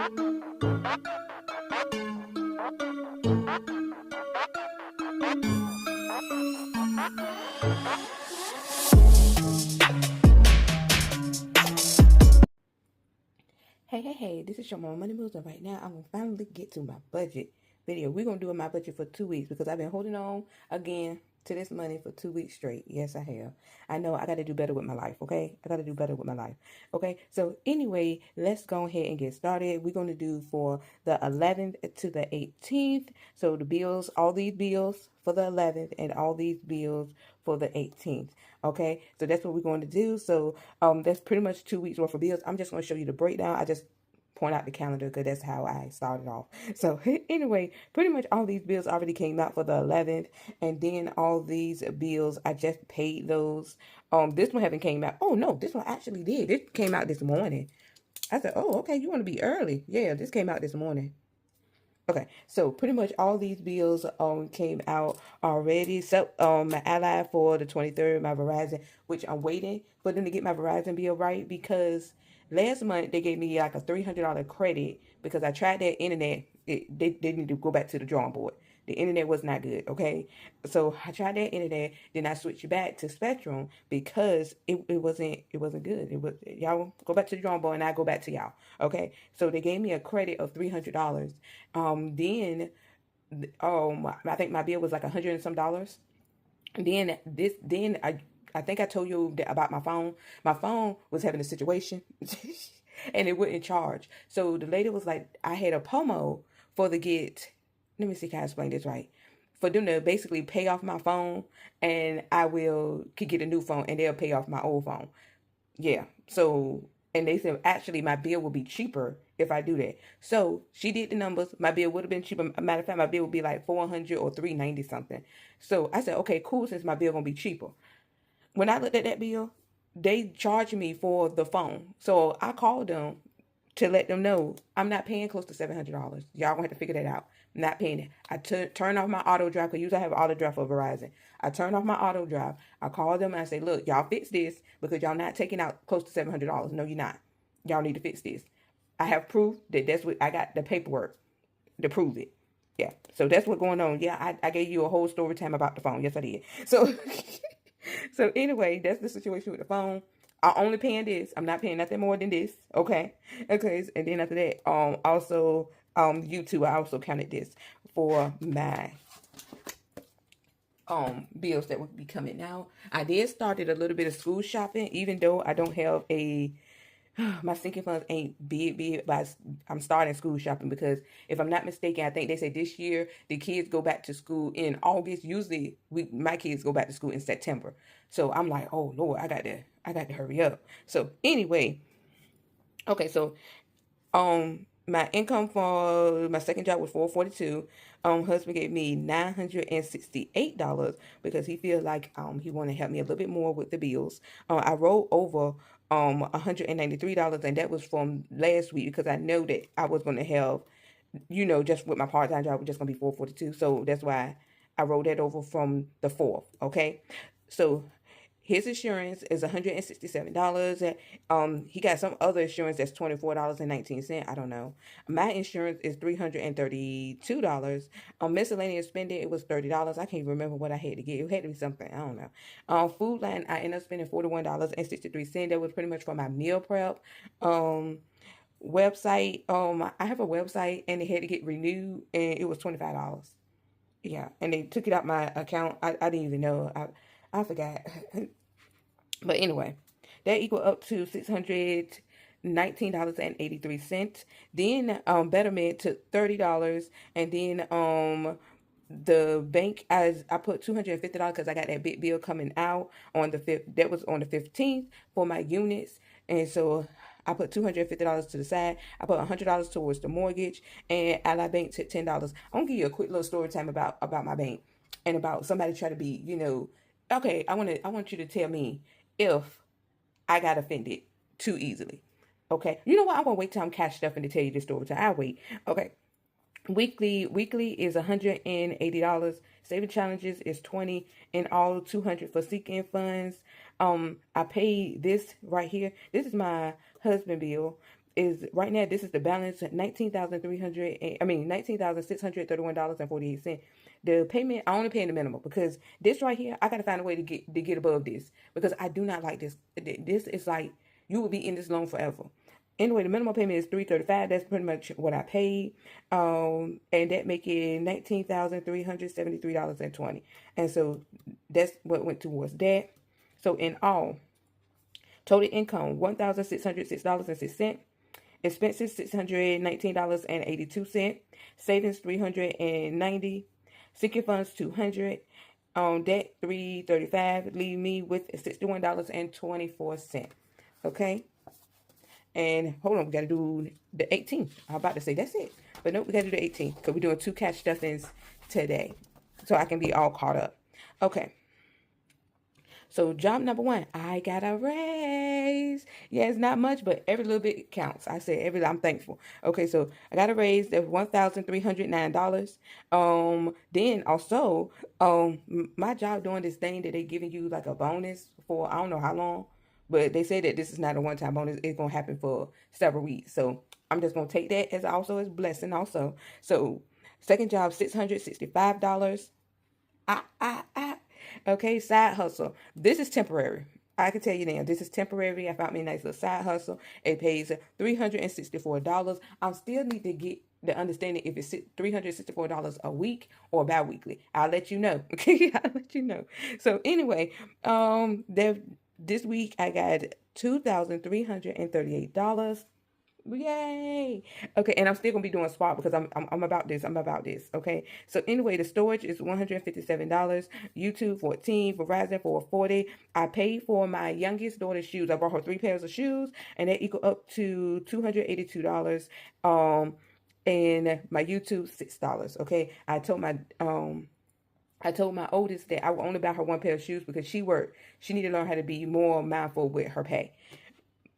Hey, this is Shortmamamoneymovez, and right now I'm going to finally get to my budget video. We're going to do my budget for 2 weeks because I've been holding on again to this money for 2 weeks straight. Yes, I have. I know I got to do better with my life, okay? I got to do better with my life, okay? So anyway, let's go ahead and get started. We're going to do for the 11th to the 18th. So the bills, all these bills for the 11th and all these bills for the 18th. Okay, so that's what we're going to do. So that's pretty much 2 weeks worth of bills. I'm just going to show you the breakdown. I just point out the calendar because that's how I started off. So anyway, pretty much all these bills already came out for the 11th, and then all these bills I just paid those. This one haven't came out. Oh no, this one actually did. This came out this morning. I said, oh, okay, you want to be early? Yeah, this came out this morning. Okay, so pretty much all these bills came out already. So my Ally for the 23rd, my Verizon, which I'm waiting for them to get my Verizon bill right because last month they gave me like a $300 credit because I tried their internet. They need to go back to the drawing board. The internet was not good, okay? So I tried that internet, then I switched back to Spectrum because it wasn't good. It was y'all go back to the drawing board and I go back to y'all. Okay. So they gave me a credit of $300. Then I think my bill was like $100 and some dollars. Then I think I told you about my phone. My phone was having a situation and it wouldn't charge. So the lady was like, I had a promo for the get. Let me see, can I explain this right? For them to basically pay off my phone and could get a new phone and they'll pay off my old phone. Yeah. So, and they said actually my bill will be cheaper if I do that. So she did the numbers. My bill would have been cheaper. Matter of fact, my bill would be like 400 or 390 something. So I said, okay, cool. Since my bill gonna be cheaper. When I looked at that bill, they charged me for the phone. So I called them to let them know I'm not paying close to $700. Y'all gonna have to figure that out. I'm not paying it. I turn off my auto drive because usually I have auto drive for Verizon. I turn off my auto drive. I call them and I say, look, y'all fix this because y'all not taking out close to $700. No, you're not. Y'all need to fix this. I have proof that that's what I got the paperwork to prove it. Yeah. So that's what's going on. Yeah, I gave you a whole story time about the phone. Yes, I did. So so anyway, that's the situation with the phone. I'm only paying this. I'm not paying nothing more than this. Okay. Okay. And then after that, also, YouTube, I also counted this for my bills that would be coming out. I did started a little bit of school shopping, even though I don't have my sinking funds ain't big, but I'm starting school shopping because if I'm not mistaken, I think they say this year the kids go back to school in August. Usually my kids go back to school in September. So I'm like, oh Lord, I got to hurry up. So anyway, okay, so my income for my second job was $442. Husband gave me $968 because he feels like he want to help me a little bit more with the bills. I rolled over $193, and that was from last week because I know that I was going to have, just with my part-time job, just going to be $442. So that's why I rolled that over from the 4th. Okay, so his insurance is $167. He got some other insurance that's $24.19. I don't know. My insurance is $332. Miscellaneous spending, it was $30. I can't remember what I had to get. It had to be something. I don't know. Food line, I ended up spending $41.63. That was pretty much for my meal prep. Website, I have a website and it had to get renewed and it was $25. Yeah, and they took it out my account. I didn't even know. I forgot. But anyway, that equal up to $619.83. Then Betterment took $30, and then the bank, I put $250 because I got that big bill coming out on the 5th. That was on the 15th for my units, and so I put $250 to the side. I put $100 towards the mortgage, and Ally Bank took $10. I'm gonna give you a quick little story time about my bank and about somebody try to be, okay. I want you to tell me if I got offended too easily. Okay, you know what? I'm gonna wait till I'm cashed up and to tell you this story time. I'll wait. Okay. Weekly is $180. Saving challenges is $20 in all, $200 for seeking funds. I paid this right here. This is my husband bill. is right now, this is the balance, $19,631.48. The payment, I only paying the minimum because this right here, I gotta find a way to get above this because I do not like this. This is like you will be in this loan forever. Anyway, the minimum payment is $335. That's pretty much what I paid. And that making $19,373.20. And so that's what went towards that. So in all, total income $1,606.06. Expenses $619.82. Savings $390. Sinking funds $200. Debt $335. Leave me with $61.24. Okay. And hold on, we got to do the 18. I'm about to say that's it. But nope, we got to do the 18 because we're doing 2 cash stuffings today. So I can be all caught up. Okay. So job number 1, I got a raise. Yeah, it's not much, but every little bit counts. I said I'm thankful. Okay, so I got a raise. That's $1,309. Then also, my job doing this thing that they giving you like a bonus for I don't know how long. But they say that this is not a one-time bonus. It's going to happen for several weeks. So I'm just going to take that as also as blessing also. So second job, $665. Okay, side hustle. This is temporary. I can tell you now, this is temporary. I found me a nice little side hustle. It pays $364. I still need to get the understanding if it's $364 a week or bi-weekly. I'll let you know. Okay, I'll let you know. So anyway, this week I got $2,338. Yay. Okay, and I'm still gonna be doing swap because I'm about this. Okay. So anyway, the storage is $157. YouTube $14. Verizon for $40. I paid for my youngest daughter's shoes. I bought her 3 pairs of shoes, and that equal up to $282. And my YouTube $6. Okay. I told my oldest that I would only buy her 1 pair of shoes because she worked. She need to learn how to be more mindful with her pay.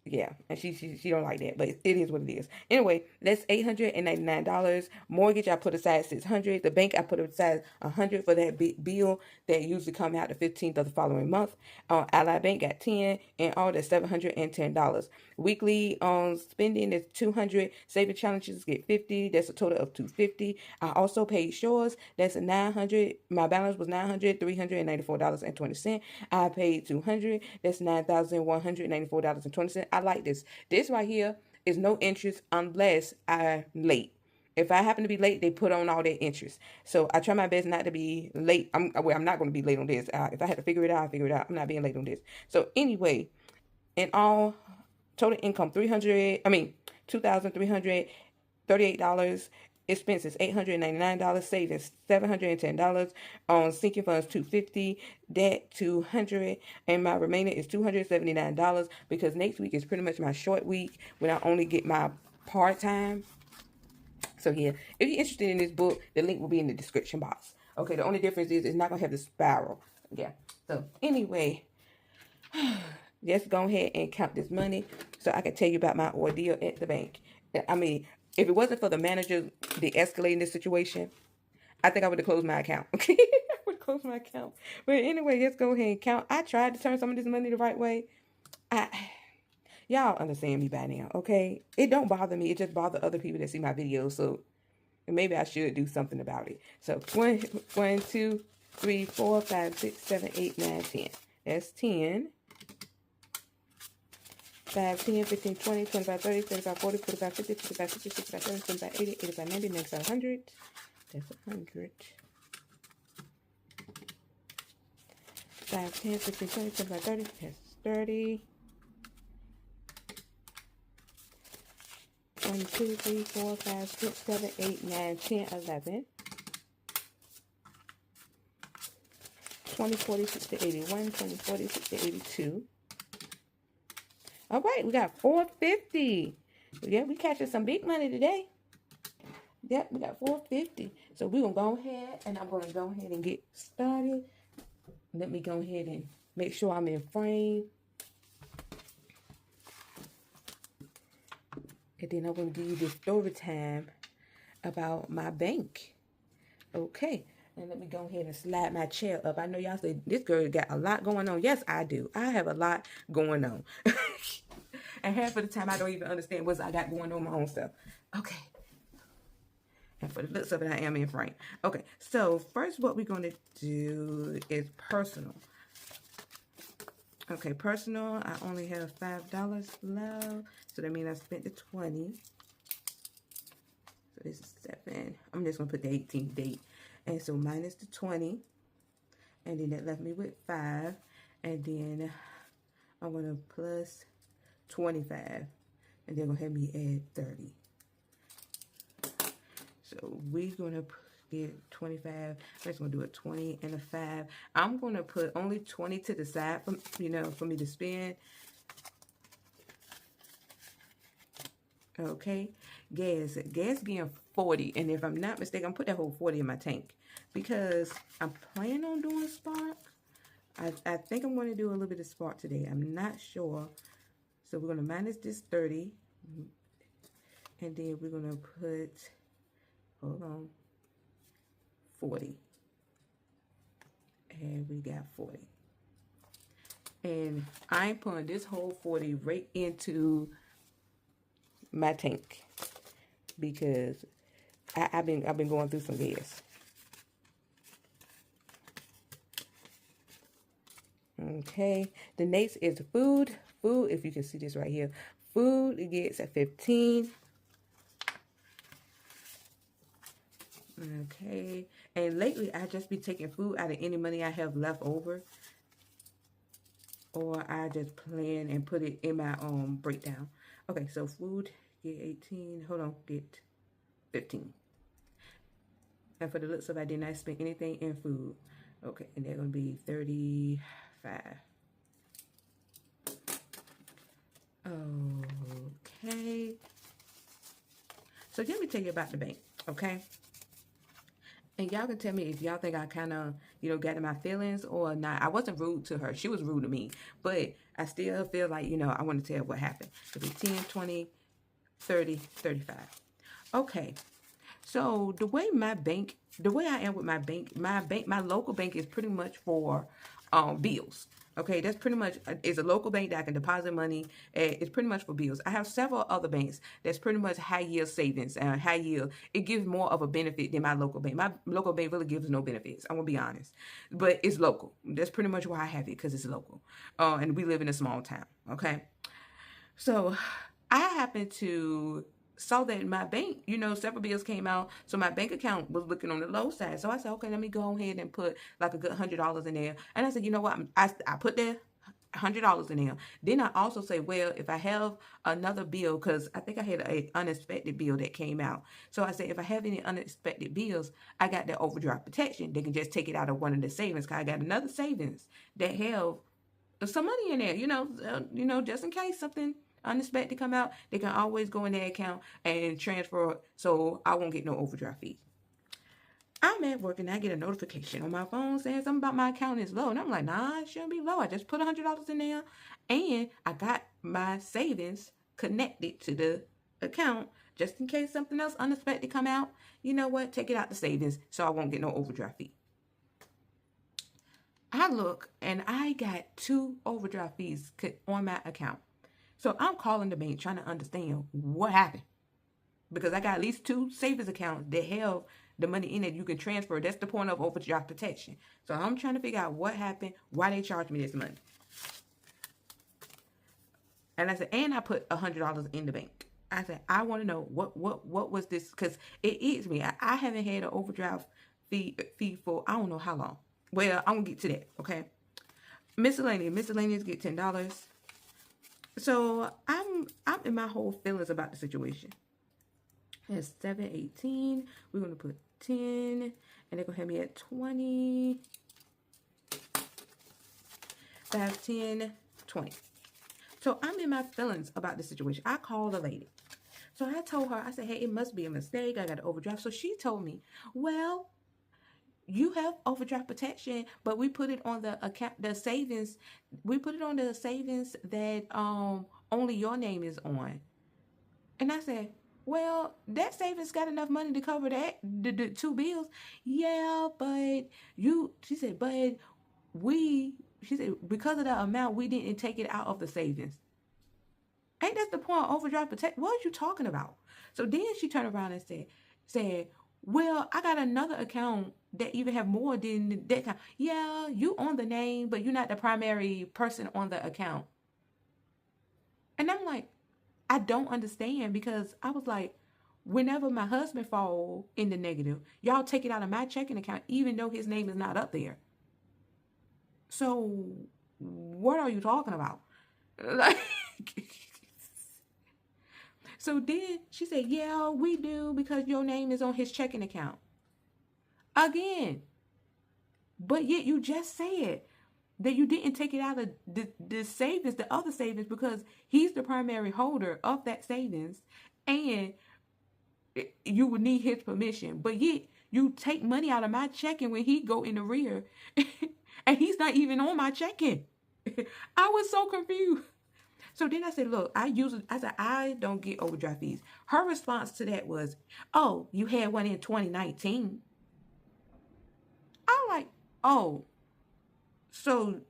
Yeah, and she don't like that, but it is what it is. Anyway, that's $899. Mortgage I put aside $600. The bank I put aside $100 for that big bill that usually come out the 15th of the following month. Ally Bank got $10, and all that's $710. Weekly spending is $200. Saving challenges get $50. That's a total of $250. I also paid Shores. That's $900. My balance was $994.20. I paid $200. That's $9,194.20. I like this. This right here is no interest unless I'm late. If I happen to be late, they put on all that interest. So I try my best not to be late. I'm not going to be late on this. If I had to figure it out, I'll figure it out. I'm not being late on this. So anyway, in all, total income $2,338. Expenses $899. Savings $710. On sinking funds $250. Debt $200. And my remainder is $279 because next week is pretty much my short week when I only get my part-time. So yeah, if you're interested in this book, the link will be in the description box. Okay, the only difference is it's not gonna have the spiral. Yeah. So anyway, let's go ahead and count this money so I can tell you about my ordeal at the bank. I mean, if it wasn't for the manager de-escalating this situation, I think I would have closed my account. Okay, I would close my account. But anyway, let's go ahead and count. I tried to turn some of this money the right way. Y'all understand me by now, okay? It don't bother me. It just bothers other people that see my videos. So maybe I should do something about it. So 1, 2, 3, 4, 5, 6, 7, 8, 9, 10. That's 10. 5, 10, 15, 20, 25, 30, 35, 40, 45, 50, 55, 60, 65, 70, 75, 80, 85, 90, 95, 100. That's 100. 5, 10, 15, 20, 25, 30. That's 30. 1, 2, 3, 4, 5, 6, 7, 8, 9, 10, 11. 20, 40, 60, 81. 20, 40, 60, 82. All right, we got $450. Yeah, we catching some big money today. Yep, we got $450. So we're going to go ahead, and I'm going to go ahead and get started. Let me go ahead and make sure I'm in frame. And then I'm going to give you this story time about my bank. Okay. And let me go ahead and slide my chair up. I know y'all say, this girl got a lot going on. Yes, I do. I have a lot going on. And half of the time I don't even understand what I got going on my own stuff. Okay. And for the looks of it, I am in frame. Okay, so first what we're going to do is personal. Okay, personal, I only have $5 left. So that means I spent the 20. So this is 7. I'm just going to put the 18th date. And so minus the 20. And then that left me with 5. And then I'm going to plus 25. And they're going to have me add 30. So we're going to get 25. I'm just going to do a 20 and a 5. I'm going to put only 20 to the side, for, for me to spend. Okay. Gas being 40. And if I'm not mistaken, I'm put that whole 40 in my tank. Because I'm planning on doing Spark. I think I'm going to do a little bit of Spark today. I'm not sure. So we're going to minus this 30. And then we're going to put... hold on, 40, and we got 40, and I'm putting this whole 40 right into my tank because I've been going through some gas. Okay, the next is food. Food, if you can see this right here, food gets at 15. Okay, and lately I just be taking food out of any money I have left over, or I just plan and put it in my breakdown. Okay, so food get 18. Hold on, get 15. And for the looks of it, I did not spend anything in food. Okay, and they're gonna be 35. Okay. So let me tell you about the bank. Okay. And y'all can tell me if y'all think I kind of, got in my feelings or not. I wasn't rude to her. She was rude to me. But I still feel like, I want to tell what happened. It'll be 10, 20, 30, 35. Okay. So the way I am with my local bank is pretty much for bills. Okay, that's pretty much, it's a local bank that I can deposit money. It's pretty much for bills. I have several other banks that's pretty much high yield savings and high yield. It gives more of a benefit than my local bank. My local bank really gives no benefits. I'm going to be honest. But it's local. That's pretty much why I have it, because it's local. And we live in a small town. Okay. So I happen to saw that my bank, several bills came out. So my bank account was looking on the low side. So I said, okay, let me go ahead and put like a good $100 in there. And I said, you know what? I put that $100 in there. Then I also say, well, if I have another bill, because I think I had an unexpected bill that came out. So I said, if I have any unexpected bills, I got that overdraft protection. They can just take it out of one of the savings. Because I got another savings that have some money in there, just in case something unexpected come out, they can always go in their account and transfer, so I won't get no overdraft fee. I'm at work and I get a notification on my phone saying something about my account is low, and I'm like, nah, it shouldn't be low. I just put $100 in there, and I got my savings connected to the account just in case something else unexpected come out. You know what? Take it out the savings so I won't get no overdraft fee. I look and I got 2 overdraft fees on my account. So I'm calling the bank trying to understand what happened. Because I got at least 2 savings accounts that have the money in it you can transfer. That's the point of overdraft protection. So I'm trying to figure out what happened, why they charged me this money. And I said, and I put $100 in the bank. I said, I want to know what was this? Because it is me. I haven't had an overdraft fee for I don't know how long. Well, I'm going to get to that, okay? Miscellaneous get $10. So I'm in my whole feelings about the situation. It's 7-18. We're gonna put 10, and they're gonna have me at 20. 5, 10, 20. So I'm in my feelings about the situation. I called the lady. So I told her, I said, hey, it must be a mistake. I got an overdraft. So she told me, well, you have overdraft protection, but we put it on the account, the savings. We put it on the savings that only your name is on. And I said, well, that savings got enough money to cover that, the 2 bills. Yeah, but she said, because of the amount, we didn't take it out of the savings. Ain't that the point of overdraft protect? What are you talking about? So then she turned around and said, well, I got another account that even have more than that account. Yeah, you own the name, but you're not the primary person on the account. And I'm like, I don't understand, because I was like, whenever my husband fall in the negative, y'all take it out of my checking account, even though his name is not up there. So what are you talking about? Like, so then she said, yeah, we do, because your name is on his checking account. Again, but yet you just said that you didn't take it out of the savings, the other savings, because he's the primary holder of that savings, and you would need his permission. But yet you take money out of my checking when he go in the rear, and he's not even on my checking. I was so confused. So then I said, look, I said, I don't get overdraft fees. Her response to that was, oh, you had one in 2019. I'm like, oh, so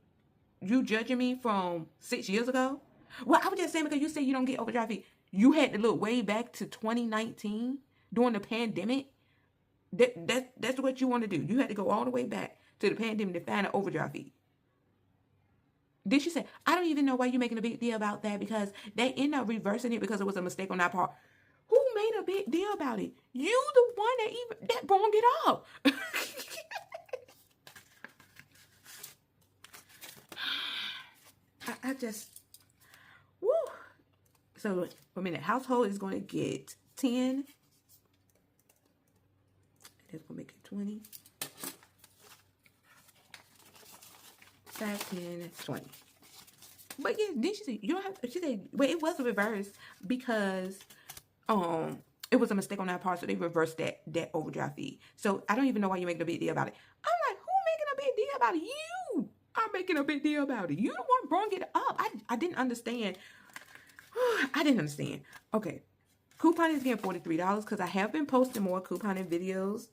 you judging me from 6 years ago? Well, I was just saying, because you said you don't get overdraft fees. You had to look way back to 2019 during the pandemic. That's what you want to do. You had to go all the way back to the pandemic to find an overdraft fee. Then she said, I don't even know why you're making a big deal about that, because they end up reversing it because it was a mistake on our part. Who made a big deal about it? You the one that brought it up. I just, woo. So, a minute, household is going to get 10. That's going to make it 20. 5, 10, 20. But yeah, then she said, you don't have to, she said, well, it was a reverse because it was a mistake on our part, so they reversed that overdraft fee. So I don't even know why you're making a big deal about it. I'm like, who making a big deal about it? You are making a big deal about it. You the one brought it up. I didn't understand. I didn't understand. Okay. Coupon is getting $43 because I have been posting more couponing videos.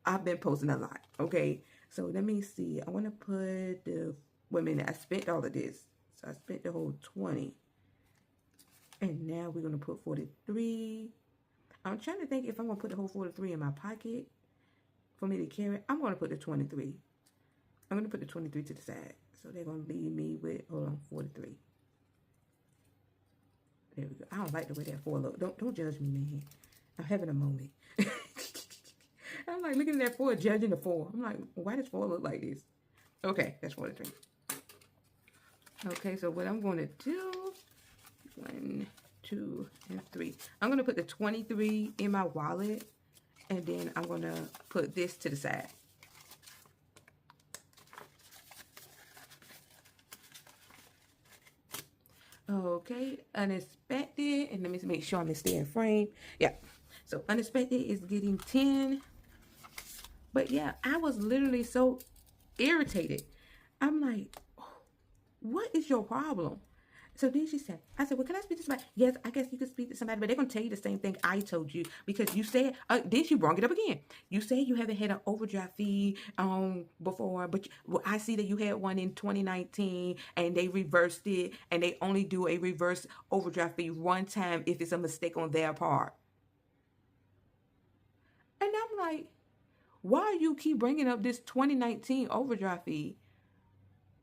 I've been posting a lot. Okay. So let me see. I want to put the, wait a minute. I spent all of this. So I spent the whole 20. And now we're going to put 43. I'm trying to think if I'm going to put the whole 43 in my pocket for me to carry. I'm going to put the 23. I'm going to put the 23 to the side. So they're going to leave me with, hold on, 43. There we go. I don't like the way that 4 look. Don't judge me, man. I'm having a moment. I'm like looking at that 4, judging the 4. I'm like, why does 4 look like this? Okay, that's 43. Okay, so what I'm going to do, 1, 2, and 3. I'm going to put the 23 in my wallet, and then I'm going to put this to the side. Okay, unexpected, and let me make sure I'm staying in frame. Yeah, so unexpected is getting 10. But yeah, I was literally so irritated. I'm like, what is your problem? So then she said, I said, well, can I speak to somebody? Yes, I guess you could speak to somebody, but they're going to tell you the same thing I told you, because you said, then she brought it up again. You said you haven't had an overdraft fee before, but I see that you had one in 2019 and they reversed it, and they only do a reverse overdraft fee one time if it's a mistake on their part. And I'm like, why you keep bringing up this 2019 overdraft fee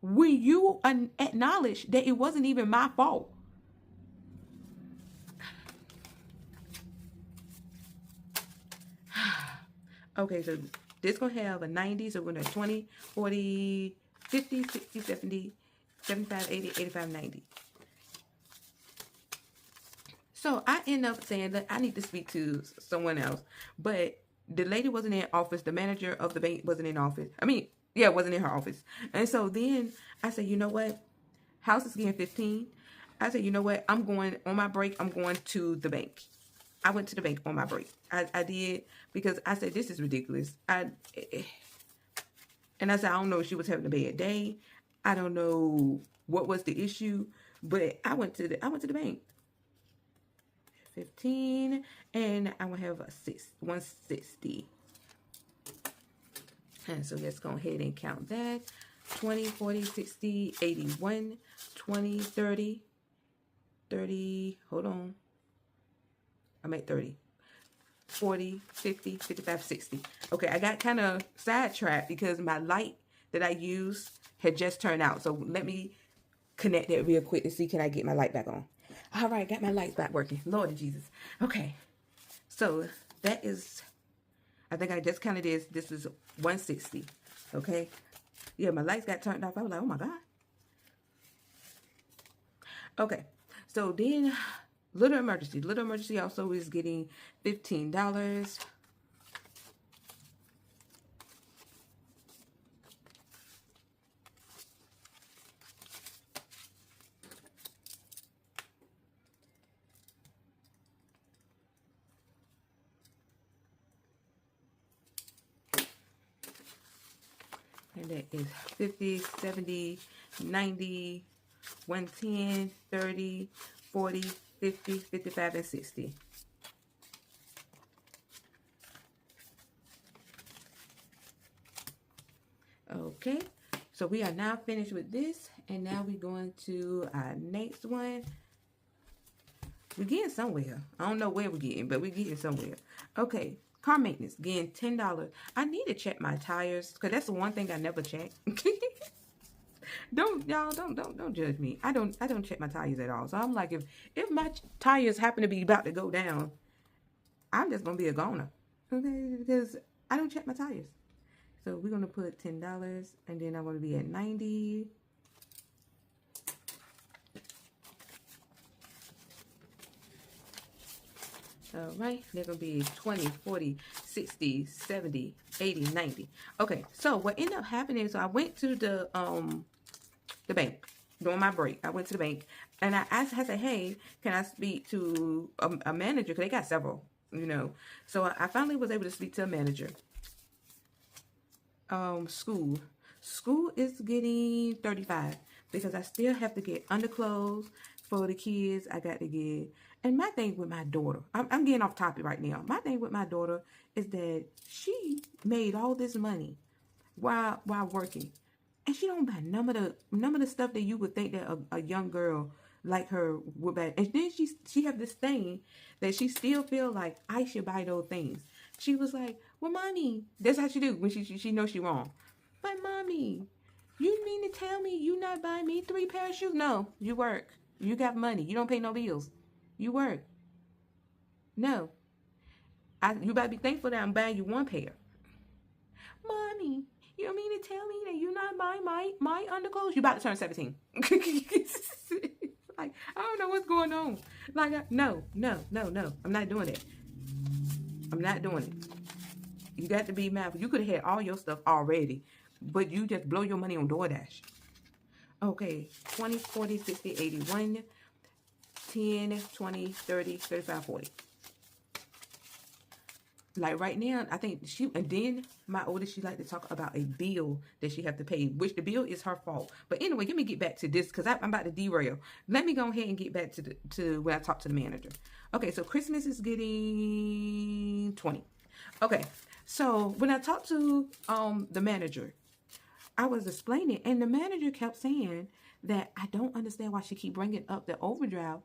when you acknowledge that it wasn't even my fault? Okay, so this going to have a 90, so we're going to have 20, 40, 50, 60, 70, 75, 80, 85, 90. So I end up saying that I need to speak to someone else, but the lady wasn't in office. The manager of the bank wasn't in office. I mean, yeah, wasn't in her office. And so then I said, you know what? House is getting 15. I said, you know what? I'm going on my break. I'm going to the bank. I went to the bank on my break. I did, because I said, this is ridiculous. And I said, I don't know if she was having a bad day. I don't know what was the issue, but I went to the bank. 15, and I will have a 160. And so let's go ahead and count that. 20, 40, 60, 81, 20, 30. 30, hold on. I'm at 30. 40, 50, 55, 60. Okay, I got kind of sidetracked because my light that I used had just turned out. So let me connect that real quick to see, can I get my light back on? All right, got my lights back working. Lord Jesus. Okay, so that is, I think I just counted this. This is 160. Okay, yeah, my lights got turned off. I was like, oh my God. Okay, so then Little Emergency. Little Emergency also is getting $15. And that is 50, 70, 90, 110, 30, 40, 50, 55, and 60. Okay, so we are now finished with this, and now we're going to our next one. We're getting somewhere. I don't know where we're getting, but we're getting somewhere. Okay, car maintenance, again, $10. I need to check my tires, because that's the one thing I never check. Don't judge me. I don't check my tires at all. So I'm like, if my tires happen to be about to go down, I'm just gonna be a goner. Okay, because I don't check my tires. So we're gonna put $10, and then I'm gonna be at 90. All right, they're gonna be 20, 40, 60, 70, 80, 90. Okay, so what ended up happening, so I went to the bank during my break. I went to the bank and I asked, I said, hey, can I speak to a manager? Because they got several, you know. So I finally was able to speak to a manager. School is getting $35 because I still have to get underclothes for the kids. I got to get, and my thing with my daughter, I'm getting off topic right now. My thing with my daughter is that she made all this money while working, and she don't buy none of the stuff that you would think that a young girl like her would buy. And then she have this thing that she still feel like I should buy those things. She was like, well, mommy, that's how she do when she knows she wrong. But mommy, you mean to tell me you not buying me 3 pairs of shoes? No, you work. You got money. You don't pay no bills. You work. No. You better be thankful that I'm buying you 1 pair. Mommy, you mean to tell me that you not buying my underclothes? You about to turn 17. Like, I don't know what's going on. Like, no. I'm not doing it. I'm not doing it. You got to be mindful. You could have had all your stuff already, but you just blow your money on DoorDash. Okay, 20, 40, 60, 80, 1, 10, 20, 30, 35, 40. Like right now, I think and then my oldest, she like to talk about a bill that she have to pay, which the bill is her fault. But anyway, let me get back to this because I'm about to derail. Let me go ahead and get back to when I talk to the manager. Okay, so Christmas is getting 20. Okay, so when I talked to the manager, I was explaining, and the manager kept saying that I don't understand why she keep bringing up the overdraft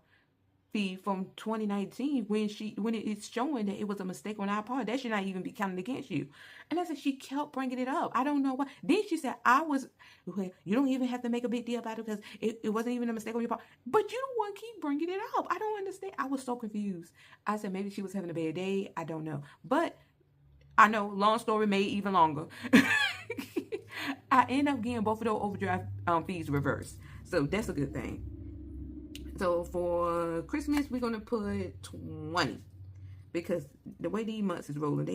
fee from 2019 when it is showing that it was a mistake on our part. That should not even be counted against you. And I said, she kept bringing it up. I don't know why. Then she said, you don't even have to make a big deal about it because it wasn't even a mistake on your part. But you don't want to keep bringing it up. I don't understand. I was so confused. I said, maybe she was having a bad day. I don't know. But I know, long story made even longer. I end up getting both of those overdraft fees reversed. So that's a good thing. So for Christmas, we're going to put 20. Because the way these months is rolling,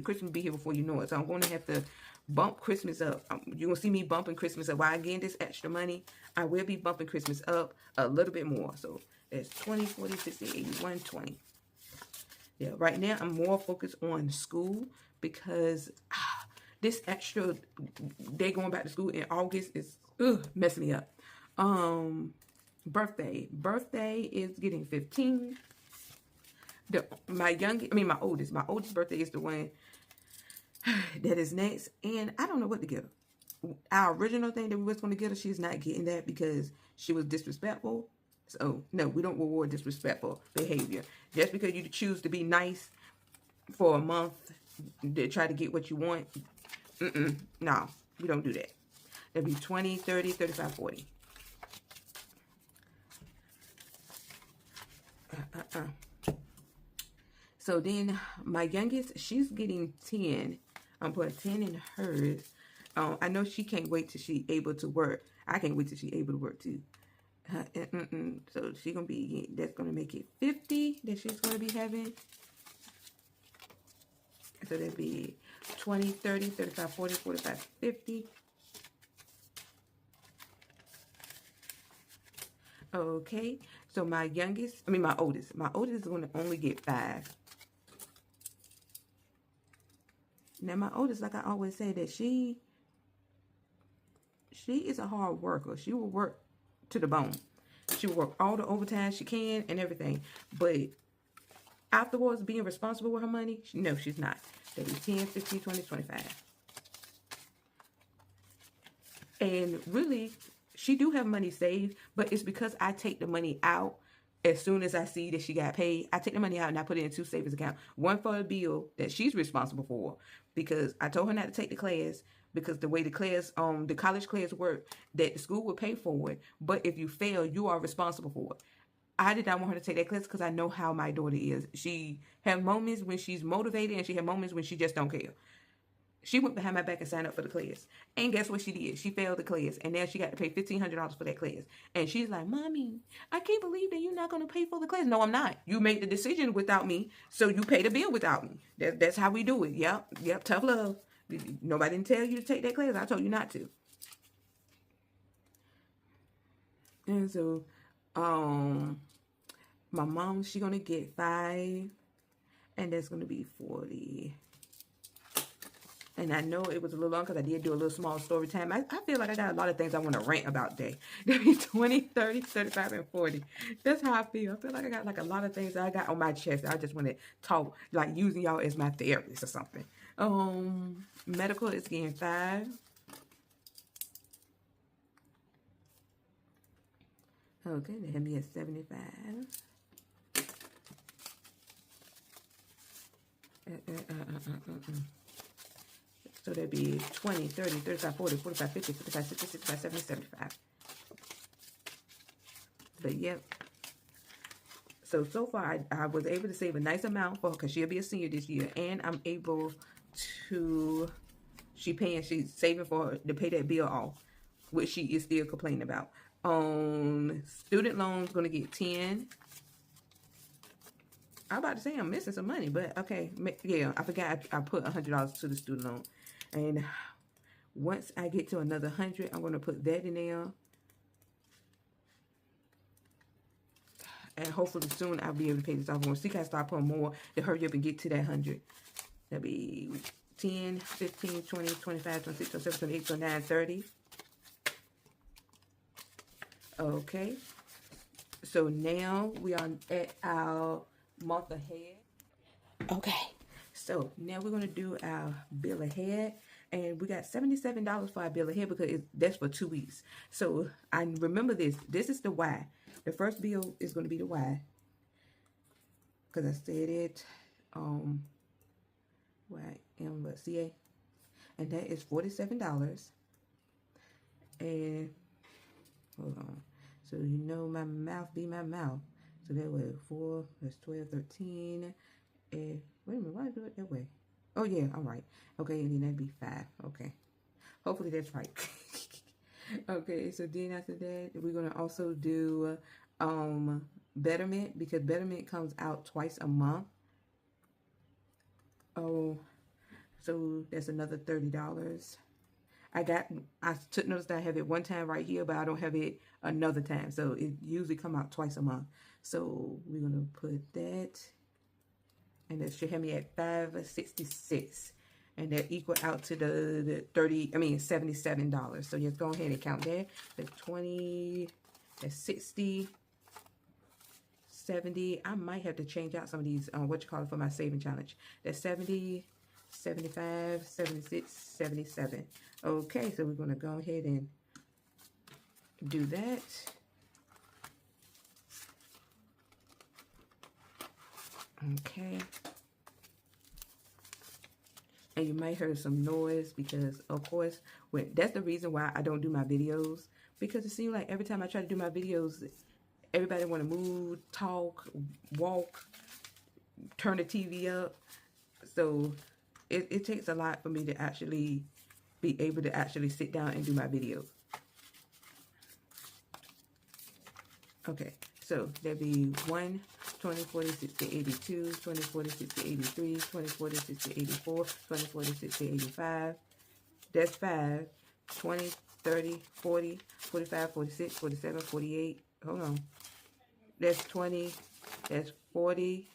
Christmas will be here before you know it. So I'm going to have to bump Christmas up. You're going to see me bumping Christmas up. While I get this extra money, I will be bumping Christmas up a little bit more. So that's 20, 40, 60, 80, 120. Yeah, right now I'm more focused on school because this extra day going back to school in August is messing me up. Birthday is getting 15. My oldest birthday is the one that is next, and I don't know what to get her. Our original thing that we was going to get her, she's not getting that because she was disrespectful. So, no, we don't reward disrespectful behavior. Just because you choose to be nice for a month to try to get what you want, no, we don't do that. That'd be 20, 30, 35, 40. So then my youngest, she's getting 10. I'm putting 10 in hers. I know she can't wait till she's able to work. I can't wait till she's able to work too. So she's going to be, that's going to make it 50 that she's going to be having. So that'd be 20, 30, 35, 40, 45, 50. Okay. So my oldest is going to only get 5. Now my oldest, like I always say, that she is a hard worker. She will work to the bone. She will work all the overtime she can and everything. But afterwards, being responsible with her money, no, she's not. That is 10, 15, 20, 25. And really, she do have money saved, but it's because I take the money out as soon as I see that she got paid. I take the money out and I put it in 2 savings accounts. One for a bill that she's responsible for, because I told her not to take the class, because the way the class, the college class work, that the school would pay for it, but if you fail, you are responsible for it. I did not want her to take that class because I know how my daughter is. She has moments when she's motivated and she has moments when she just don't care. She went behind my back and signed up for the class. And guess what she did? She failed the class. And now she got to pay $1,500 for that class. And she's like, Mommy, I can't believe that you're not going to pay for the class. No, I'm not. You made the decision without me, so you pay the bill without me. That's how we do it. Yep, tough love. Nobody didn't tell you to take that class. I told you not to. And so, my mom, she's going to get 5. And that's going to be 40. And I know it was a little long because I did do a little small story time. I feel like I got a lot of things I want to rant about today. There'll be 20, 30, 35, and 40. That's how I feel. I feel like I got like a lot of things I got on my chest. I just want to talk, like using y'all as my therapist or something. Medical is getting 5. Okay, they have me at 75. So that'd be 20, 30, 35, 40, 45, 50, 55, 60, 65, 70, 75. But yep. So far, I was able to save a nice amount for her because she'll be a senior this year. And I'm able to, she's saving for her to pay that bill off, which she is still complaining about. Student loans going to get 10. I'm about to say I'm missing some money, but okay. Yeah, I forgot I put $100 to the student loan. And once I get to another 100, I'm going to put that in there. And hopefully soon I'll be able to pay this off. I'm going to see if I start putting more to hurry up and get to that 100. That'll be 10, 15, 20, 25, 26, 27, 28, 29, 30. Okay. So now we are at our month ahead. Okay. So now we're going to do our bill ahead. And we got $77 for our bill ahead because that's for 2 weeks. So I remember this. This is the Y. The first bill is going to be the Y. Because I said it. CA. And that is $47. And hold on. So you know my mouth be my mouth. So that way 4, that's 12, 13. And wait a minute, why did I do it that way? Oh yeah, all right. Okay, and then that'd be 5. Okay. Hopefully that's right. Okay, so then after that, we're gonna also do Betterment, because Betterment comes out twice a month. Oh, so that's another $30. I took notice that I have it one time right here, but I don't have it another time. So it usually come out twice a month. So we're gonna put that, and that should have me at $566, and that equal out to the $77. So just go ahead and count that. That's 20, that's 60, 70. I might have to change out some of these for my saving challenge. That's 70, 75, 76, 77. Okay, so we're gonna go ahead and do that. Okay. And you might hear some noise because, of course, that's the reason why I don't do my videos. Because it seems like every time I try to do my videos, everybody want to move, talk, walk, turn the TV up. So it takes a lot for me to actually be able to actually sit down and do my videos. Okay, so there'd be 1, 20, 40, 60, 82, 20, 40, 60, 83, 20, 40, 60, 84, 20, 40, 60, 85. That's 5, 20, 30, 40, 45, 46, 47, 48. Hold on. That's 20, that's 40.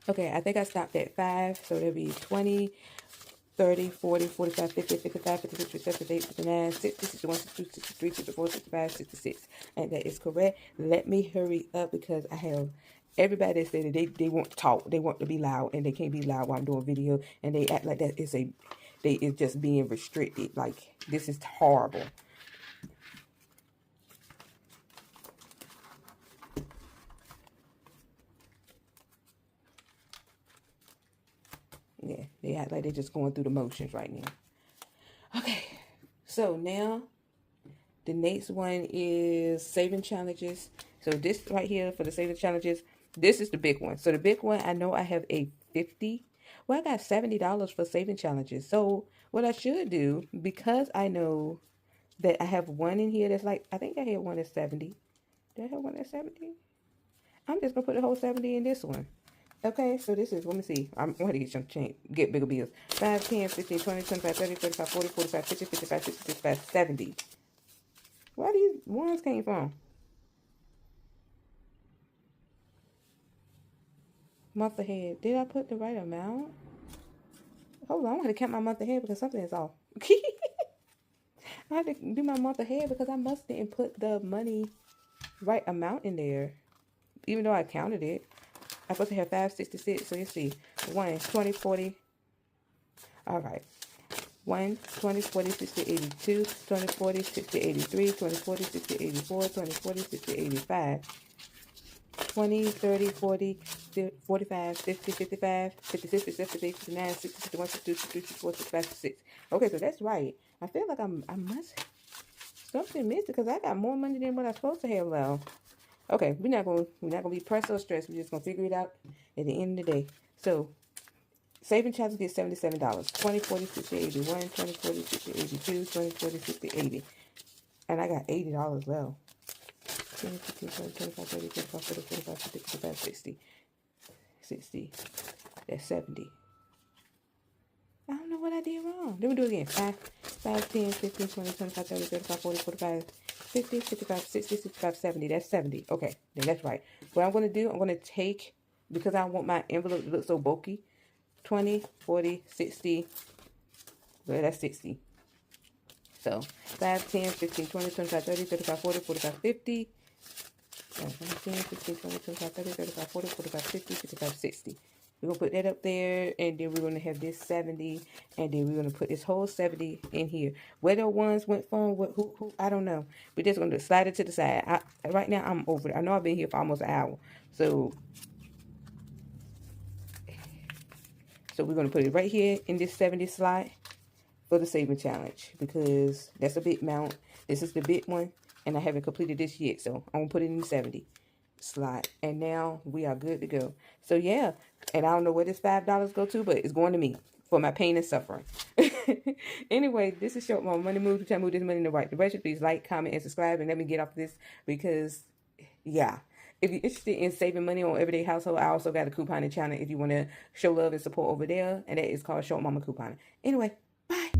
Okay, I think I stopped at 5, so there'll be 20, 30, 40, 45, 50, 55, 56, 57, 58, 59, 60, 61, 62, 63, 64, 65, 66. And that is correct. Let me hurry up because I have everybody that said that they want to talk. They want to be loud, and they can't be loud while I'm doing video. And they act like that is is just being restricted. Like, this is horrible. Yeah, they act like they're just going through the motions right now. Okay, so now the next one is saving challenges. So this right here for the saving challenges, this is the big one. So the big one, I know I have a 50. Well, I got $70 for saving challenges. So what I should do, because I know that I have one in here that's like, I think I had one at 70. Did I have one at 70? I'm just going to put the whole 70 in this one. Okay, so this is, let me see. I'm going to get some change, get bigger bills. 5, 10, 15, 20, 25, 30, 35, 40, 45, 50, 55, 60, 65, 70. Where these ones came from? Month ahead. Did I put the right amount? Hold on, I'm going to count my month ahead because something is off. I have to do my month ahead because I must didn't put the money right amount in there. Even though I counted it. I'm supposed to have 566. So let's see. 1, 20, 40. All right. 1, 20, 40, 60, 82, 20, 40, 60, 83, 20, 40, 60, 84, 20, 40, 60, 85, 20, 30, 40, 45, 50, 55, 56, 57, 58, 59, 60, 61, 62, 63, 64, 65, 66. Okay, so that's right. I feel like I must, something missed because I got more money than what I'm supposed to have now. Okay, we're not gonna be pressed or stressed. We're just gonna figure it out at the end of the day. So saving charges get $77. 20, 40, 60, 81, 20, 40, 60, 82, 20, 40, 60, 80. And I got $80 left. 20, 15, 20, 25, 30, 35, 40, 45, 50, 55, 60. 60. That's 70. I don't know what I did wrong. Let me do it again. 5, 10, 15, 20, 25, 30, 35, 40, 45, 50, 55, 60, 65, 70. That's 70. Okay, then that's right. What I'm going to do, I'm going to take, because I don't want my envelope to look so bulky, 20, 40, 60. Well, that's 60. So 5, 10, 15, 20, 25, 30, 35, 40, 45, 50. 5, 10, 15, 20, 25, 30, 35, 40, 45, 50, 55, 60. We're going to put that up there, and then we're going to have this 70, and then we're going to put this whole 70 in here. Where the ones went from, who I don't know. We're just going to slide it to the side. Right now, I'm over it. I know I've been here for almost an hour. So we're going to put it right here in this 70 slot for the saving challenge, because that's a big amount. This is the big one, and I haven't completed this yet, so I'm going to put it in the 70 slot, and now we are good to go. So yeah, and I don't know where this $5 go to, but it's going to me for my pain and suffering. Anyway, this is Short Mama Money Moves. Try to move this money in the right direction. Please like, comment, and subscribe, and let me get off this, because yeah, if you're interested in saving money on everyday household, I also got a couponing channel if you want to show love and support over there, and that is called Short Mama Couponing. Anyway, bye.